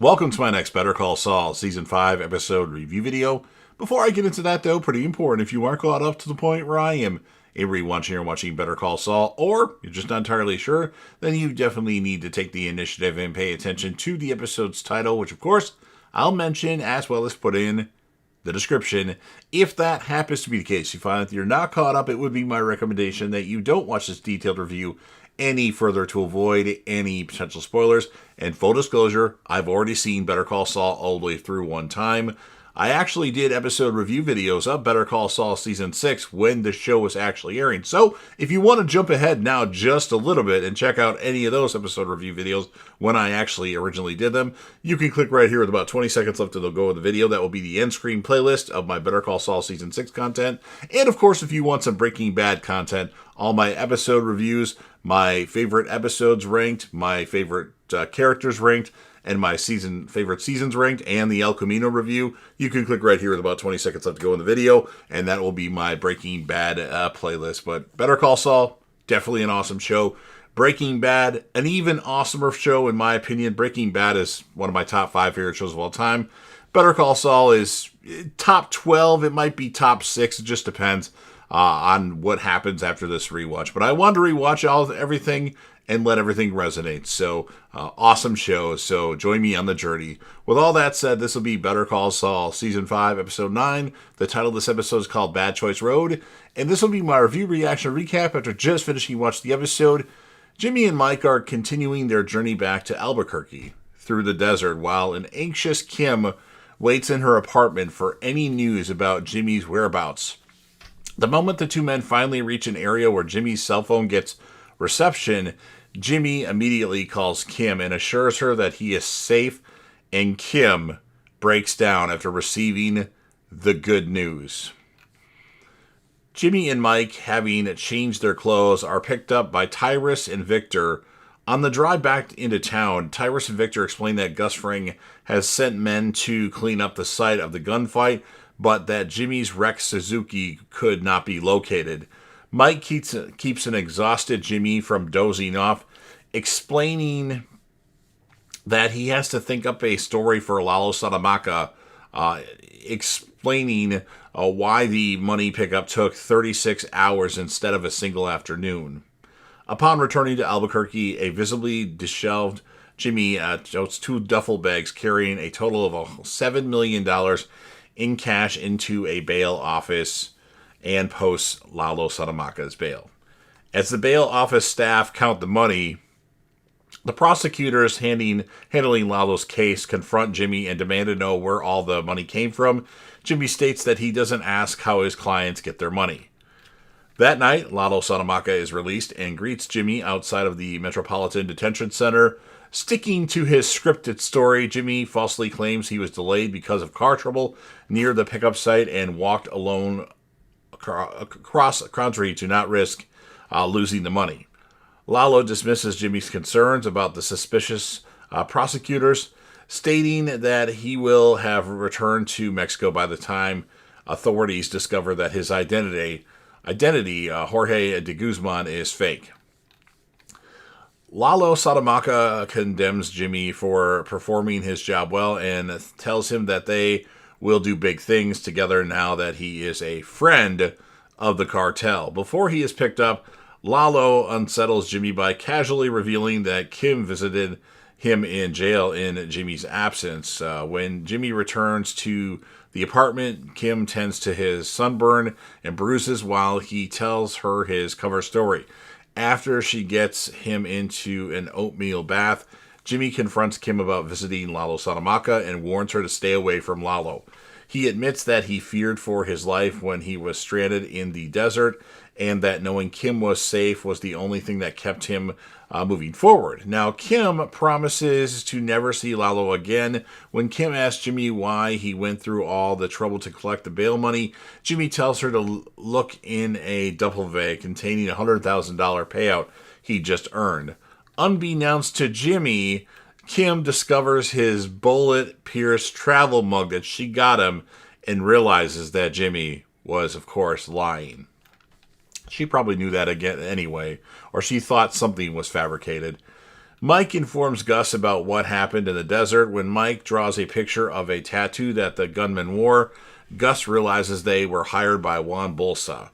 Welcome to my next Better Call Saul Season 5 episode review video. Before I get into that though, pretty important, if you aren't caught up to the point where I am rewatching or watching Better Call Saul, or you're just not entirely sure, then you definitely need to take the initiative and pay attention to the episode's title, which of course I'll mention as well as put in the description. If that happens to be the case, you find that you're not caught up, it would be my recommendation that you don't watch this detailed review any further to avoid any potential spoilers. And full disclosure, I've already seen Better Call Saul all the way through one time. I actually did episode review videos of Better Call Saul Season 6 when the show was actually airing. So if you want to jump ahead now just a little bit and check out any of those episode review videos when I actually originally did them, you can click right here with about 20 seconds left to go of the video. That will be the end screen playlist of my Better Call Saul Season 6 content. And of course, if you want some Breaking Bad content, all my episode reviews, my favorite episodes ranked, my favorite characters ranked, and my favorite seasons ranked, and the El Camino review, you can click right here with about 20 seconds left to go in the video, and that will be my Breaking Bad playlist. But Better Call Saul, definitely an awesome show. Breaking Bad, an even awesomer show in my opinion. Breaking Bad is one of my top 5 favorite shows of all time. Better Call Saul is top 12, it might be top 6, it just depends on what happens after this rewatch. But I wanted to rewatch everything and let everything resonate. So, awesome show. So, join me on the journey. With all that said, this will be Better Call Saul, Season 5, Episode 9. The title of this episode is called Bad Choice Road. And this will be my review, reaction, recap after just finishing watching the episode. Jimmy and Mike are continuing their journey back to Albuquerque through the desert, while an anxious Kim waits in her apartment for any news about Jimmy's whereabouts. The moment the two men finally reach an area where Jimmy's cell phone gets reception, Jimmy immediately calls Kim and assures her that he is safe, and Kim breaks down after receiving the good news. Jimmy and Mike, having changed their clothes, are picked up by Tyrus and Victor. On the drive back into town, Tyrus and Victor explain that Gus Fring has sent men to clean up the site of the gunfight, but that Jimmy's wrecked Suzuki could not be located. Mike keeps an exhausted Jimmy from dozing off, explaining that he has to think up a story for Lalo Salamanca, explaining why the money pickup took 36 hours instead of a single afternoon. Upon returning to Albuquerque, a visibly disheveled Jimmy totes 2 duffel bags carrying a total of $7 million in cash into a bail office and posts Lalo Salamanca's bail. As the bail office staff count the money, the prosecutors handling Lalo's case confront Jimmy and demand to know where all the money came from. Jimmy states that he doesn't ask how his clients get their money. That night, Lalo Salamanca is released and greets Jimmy outside of the Metropolitan Detention Center. Sticking to his scripted story, Jimmy falsely claims he was delayed because of car trouble near the pickup site and walked alone across country to not risk losing the money. Lalo dismisses Jimmy's concerns about the suspicious prosecutors, stating that he will have returned to Mexico by the time authorities discover that his identity, Jorge de Guzman, is fake. Lalo Salamanca condemns Jimmy for performing his job well and tells him that they will do big things together now that he is a friend of the cartel. Before he is picked up, Lalo unsettles Jimmy by casually revealing that Kim visited him in jail in Jimmy's absence. When Jimmy returns to the apartment, Kim tends to his sunburn and bruises while he tells her his cover story. After she gets him into an oatmeal bath, Jimmy confronts Kim about visiting Lalo Salamanca and warns her to stay away from Lalo. He admits that he feared for his life when he was stranded in the desert, and that knowing Kim was safe was the only thing that kept him moving forward. Now, Kim promises to never see Lalo again. When Kim asks Jimmy why he went through all the trouble to collect the bail money, Jimmy tells her to look in a duffel bag containing a $100,000 payout he just earned. Unbeknownst to Jimmy, Kim discovers his bullet-pierced travel mug that she got him and realizes that Jimmy was, of course, lying. She probably knew that again anyway, or she thought something was fabricated. Mike informs Gus about what happened in the desert. When Mike draws a picture of a tattoo that the gunman wore, Gus realizes they were hired by Juan Bolsa.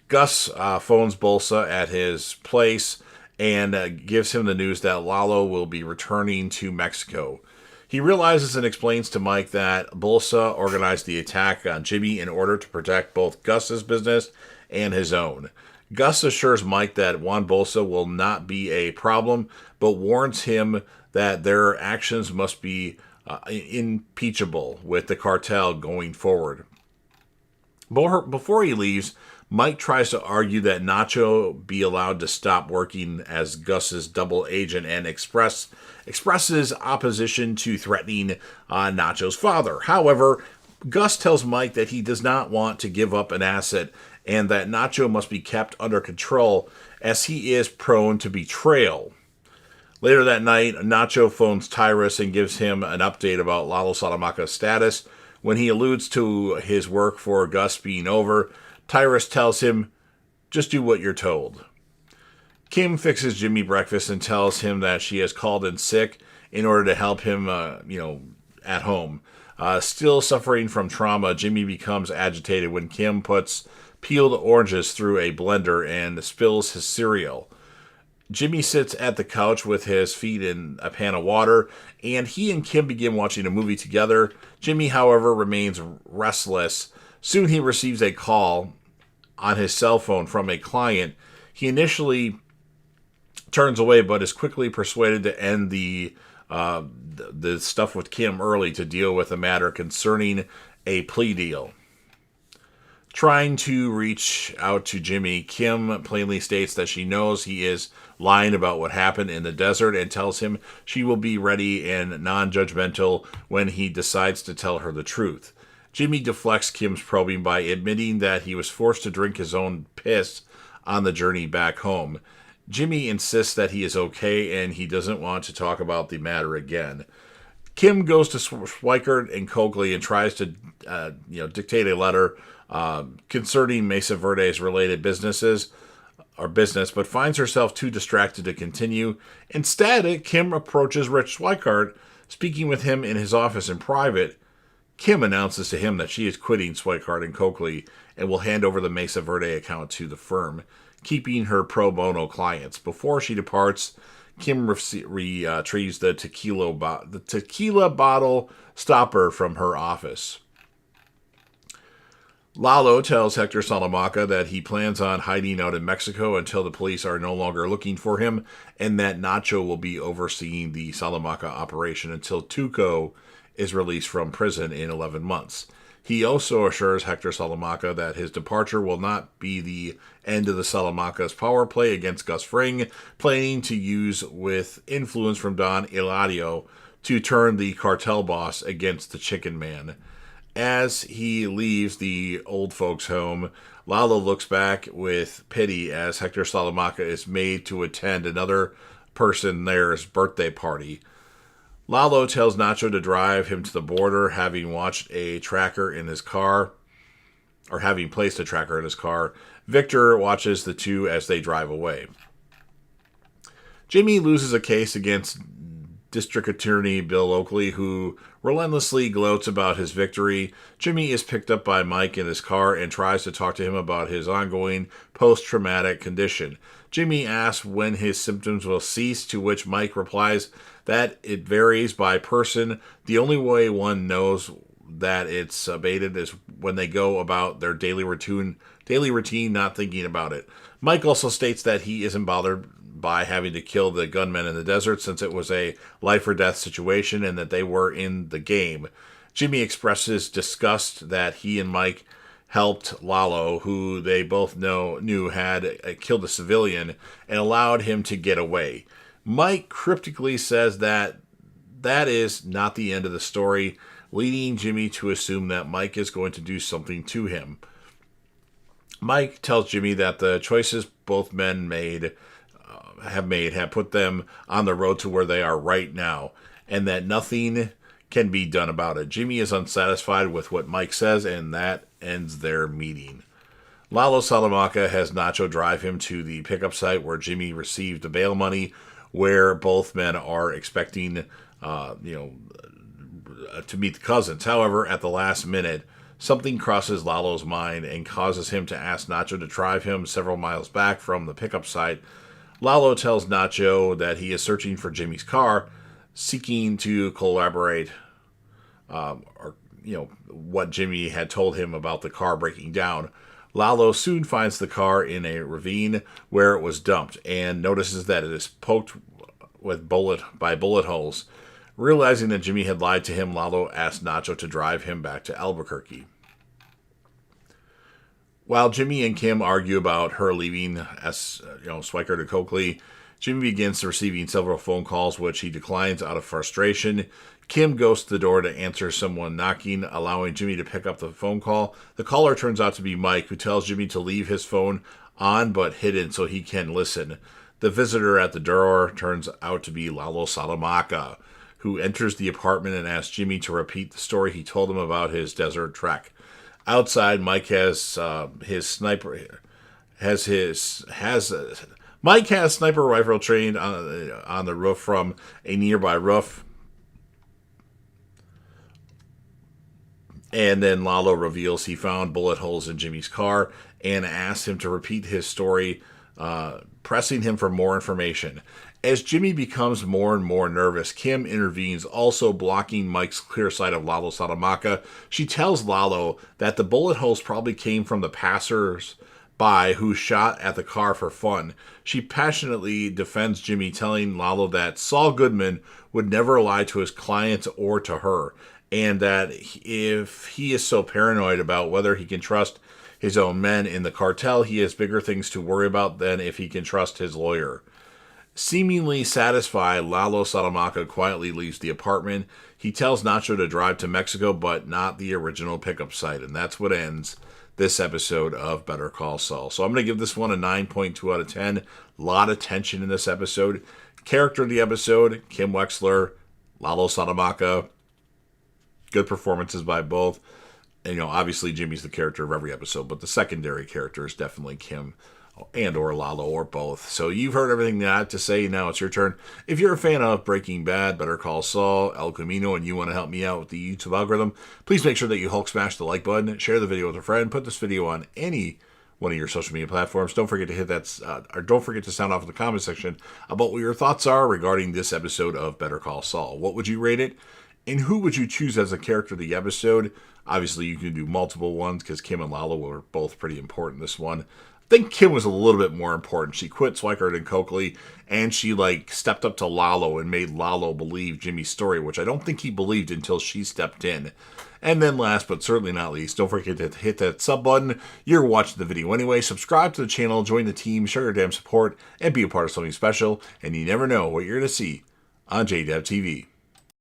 Gus phones Bolsa at his place and gives him the news that Lalo will be returning to Mexico. He realizes and explains to Mike that Bolsa organized the attack on Jimmy in order to protect both Gus's business and his own. Gus assures Mike that Juan Bolsa will not be a problem, but warns him that their actions must be impeachable with the cartel going forward. Before he leaves, Mike tries to argue that Nacho be allowed to stop working as Gus's double agent and expresses opposition to threatening Nacho's father. However, Gus tells Mike that he does not want to give up an asset and that Nacho must be kept under control as he is prone to betrayal. Later that night, Nacho phones Tyrus and gives him an update about Lalo Salamaca's status. When he alludes to his work for Gus being over, Tyrus tells him, just do what you're told. Kim fixes Jimmy breakfast and tells him that she has called in sick in order to help him, at home. Still suffering from trauma, Jimmy becomes agitated when Kim puts peeled oranges through a blender and spills his cereal. Jimmy sits at the couch with his feet in a pan of water, and he and Kim begin watching a movie together. Jimmy, however, remains restless. Soon he receives a call on his cell phone from a client. He initially turns away, but is quickly persuaded to end the stuff with Kim early to deal with a matter concerning a plea deal. Trying to reach out to Jimmy, Kim plainly states that she knows he is lying about what happened in the desert and tells him she will be ready and non-judgmental when he decides to tell her the truth. Jimmy deflects Kim's probing by admitting that he was forced to drink his own piss on the journey back home. Jimmy insists that he is okay and he doesn't want to talk about the matter again. Kim goes to Schweikert and Coakley and tries to dictate a letter concerning Mesa Verde's related business, but finds herself too distracted to continue. Instead, Kim approaches Rich Schweikart, speaking with him in his office in private. Kim announces to him that she is quitting Schweikart and Coakley and will hand over the Mesa Verde account to the firm, keeping her pro bono clients. Before she departs, Kim retrieves the tequila bottle stopper from her office. Lalo tells Hector Salamaca that he plans on hiding out in Mexico until the police are no longer looking for him, and that Nacho will be overseeing the Salamaca operation until Tuco is released from prison in 11 months. He also assures Hector Salamaca that his departure will not be the end of the Salamaca's power play against Gus Fring, planning to use with influence from Don Eladio to turn the cartel boss against the Chicken Man. As he leaves the old folks' home, Lalo looks back with pity as Hector Salamaca is made to attend another person there's birthday party. Lalo tells Nacho to drive him to the border, having watched a tracker in his car, or having placed a tracker in his car. Victor watches the two as they drive away. Jimmy loses a case against District Attorney Bill Oakley, who relentlessly gloats about his victory. Jimmy is picked up by Mike in his car and tries to talk to him about his ongoing post-traumatic condition. Jimmy asks when his symptoms will cease, to which Mike replies that it varies by person. The only way one knows that it's abated is when they go about their daily routine, not thinking about it. Mike also states that he isn't bothered by having to kill the gunmen in the desert since it was a life or death situation and that they were in the game. Jimmy expresses disgust that he and Mike helped Lalo, who they both knew had killed a civilian, and allowed him to get away. Mike cryptically says that is not the end of the story, leading Jimmy to assume that Mike is going to do something to him. Mike tells Jimmy that the choices both men have put them on the road to where they are right now, and that nothing can be done about it. Jimmy is unsatisfied with what Mike says, and that ends their meeting. Lalo Salamaca has Nacho drive him to the pickup site where Jimmy received the bail money. where both men are expecting, to meet the cousins. However, at the last minute, something crosses Lalo's mind and causes him to ask Nacho to drive him several miles back from the pickup site. Lalo tells Nacho that he is searching for Jimmy's car, seeking to collaborate, what Jimmy had told him about the car breaking down. Lalo soon finds the car in a ravine where it was dumped and notices that it is poked with bullet holes. Realizing that Jimmy had lied to him, Lalo asked Nacho to drive him back to Albuquerque. While Jimmy and Kim argue about her leaving Swiker to Coakley, Jimmy begins receiving several phone calls, which he declines out of frustration. Kim goes to the door to answer someone knocking, allowing Jimmy to pick up the phone call. The caller turns out to be Mike, who tells Jimmy to leave his phone on but hidden so he can listen. The visitor at the door turns out to be Lalo Salamanca, who enters the apartment and asks Jimmy to repeat the story he told him about his desert trek. Outside, Mike has sniper rifle trained on the roof from a nearby roof. And then Lalo reveals he found bullet holes in Jimmy's car and asks him to repeat his story, pressing him for more information. As Jimmy becomes more and more nervous, Kim intervenes, also blocking Mike's clear sight of Lalo Salamanca. She tells Lalo that the bullet holes probably came from the passers-by who shot at the car for fun. She passionately defends Jimmy, telling Lalo that Saul Goodman would never lie to his clients or to her, and that if he is so paranoid about whether he can trust his own men in the cartel, he has bigger things to worry about than if he can trust his lawyer. Seemingly satisfied, Lalo Salamanca quietly leaves the apartment. He tells Nacho to drive to Mexico, but not the original pickup site. And that's what ends this episode of Better Call Saul. So I'm going to give this one a 9.2 out of 10. A lot of tension in this episode. Character of the episode, Kim Wexler, Lalo Salamanca. Good performances by both. And, obviously Jimmy's the character of every episode, but the secondary character is definitely Kim and or Lalo or both. So you've heard everything that I have to say. Now it's your turn. If you're a fan of Breaking Bad, Better Call Saul, El Camino, and you want to help me out with the YouTube algorithm, please make sure that you Hulk smash the like button, share the video with a friend, put this video on any one of your social media platforms. Don't forget to hit that, or don't forget to sound off in the comment section about what your thoughts are regarding this episode of Better Call Saul. What would you rate it? And who would you choose as a character of the episode? Obviously, you can do multiple ones because Kim and Lalo were both pretty important in this one. I think Kim was a little bit more important. She quit Swikert and Coakley, and she stepped up to Lalo and made Lalo believe Jimmy's story, which I don't think he believed until she stepped in. And then last but certainly not least, don't forget to hit that sub button. You're watching the video anyway. Subscribe to the channel, join the team, show your damn support, and be a part of something special. And you never know what you're going to see on JDev TV.